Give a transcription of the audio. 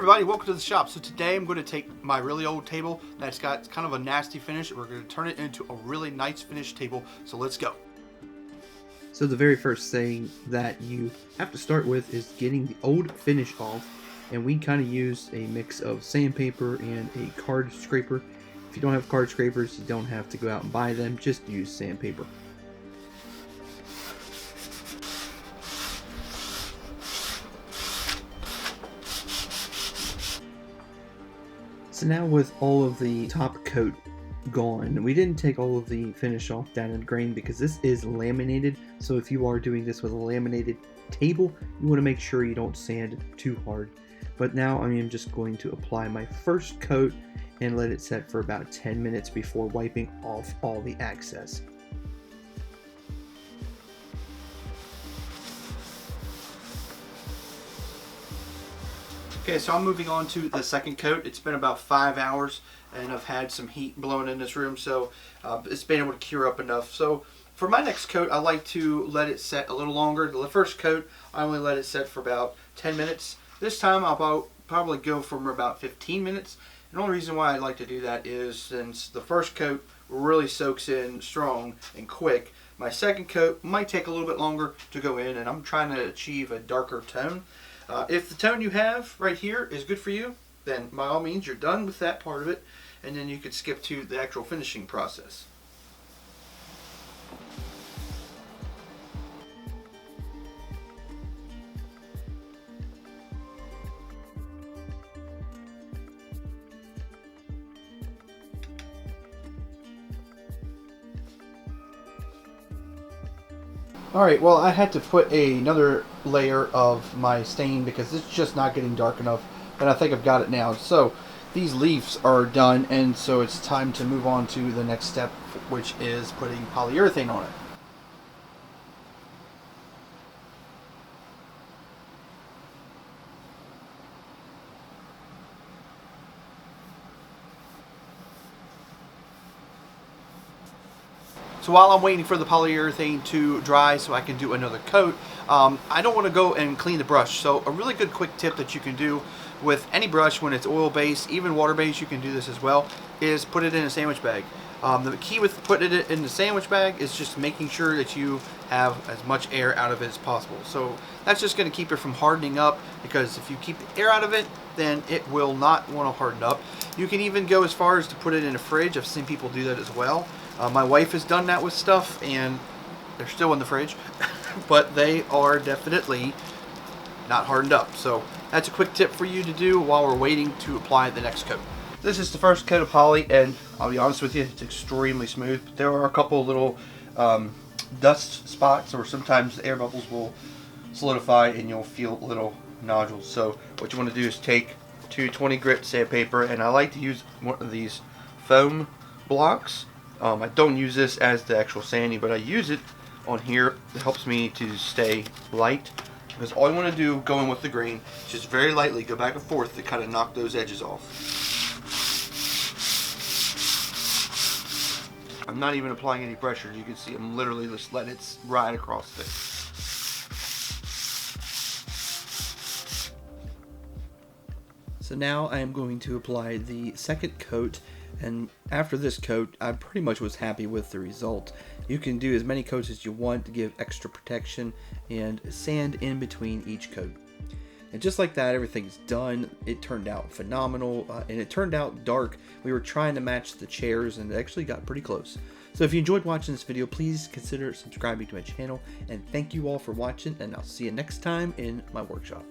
everybody, welcome to the shop. So today I'm going to take my really old table that's got kind of a nasty finish and we're going to turn it into a really nice finished table. So let's go. So the very first thing that you have to start with is getting the old finish off, and we kind of use a mix of sandpaper and a card scraper. If you don't have card scrapers, you don't have to go out and buy them, just use sandpaper. So now with all of the top coat gone, we didn't take all of the finish off down in grain because this is laminated. So if you are doing this with a laminated table, you want to make sure you don't sand too hard. But now I am just going to apply my first coat and let it set for about 10 minutes before wiping off all the excess. Okay, so I'm moving on to the second coat. It's been about 5 hours and I've had some heat blowing in this room, so it's been able to cure up enough. So for my next coat, I like to let it set a little longer. The first coat, I only let it set for about 10 minutes. This time I'll probably go for about 15 minutes. And the only reason why I like to do that is since the first coat really soaks in strong and quick, my second coat might take a little bit longer to go in, and I'm trying to achieve a darker tone. If the tone you have right here is good for you, then by all means you're done with that part of it, and then you could skip to the actual finishing process. Alright, well, I had to put another layer of my stain because it's just not getting dark enough, and I think I've got it now. So these leaves are done, and so it's time to move on to the next step, which is putting polyurethane on it. So while I'm waiting for the polyurethane to dry so I can do another coat, I don't want to go and clean the brush. So a really good quick tip that you can do with any brush when it's oil-based, even water-based, you can do this as well, is put it in a sandwich bag. The key with putting it in the sandwich bag is just making sure that you have as much air out of it as possible. So that's just going to keep it from hardening up, because if you keep the air out of it, then it will not want to harden up. You can even go as far as to put it in a fridge. I've seen people do that as well. My wife has done that with stuff, and they're still in the fridge, but they are definitely not hardened up. So that's a quick tip for you to do while we're waiting to apply the next coat. This is the first coat of poly, and I'll be honest with you, it's extremely smooth. But there are a couple of little dust spots, or sometimes the air bubbles will solidify and you'll feel little nodules. So what you want to do is take 220 grit sandpaper, and I like to use one of these foam blocks. I don't use this as the actual sanding, but I use it on here. It helps me to stay light, because all you want to do going with the grain is just very lightly go back and forth to kind of knock those edges off. I'm not even applying any pressure. You can see I'm literally just letting it ride across it. So now I am going to apply the second coat, and after this coat I pretty much was happy with the result. You can do as many coats as you want to give extra protection and sand in between each coat. And just like that, everything's done. It turned out phenomenal, and it turned out dark. We were trying to match the chairs and it actually got pretty close. So if you enjoyed watching this video, please consider subscribing to my channel, and thank you all for watching, and I'll see you next time in my workshop.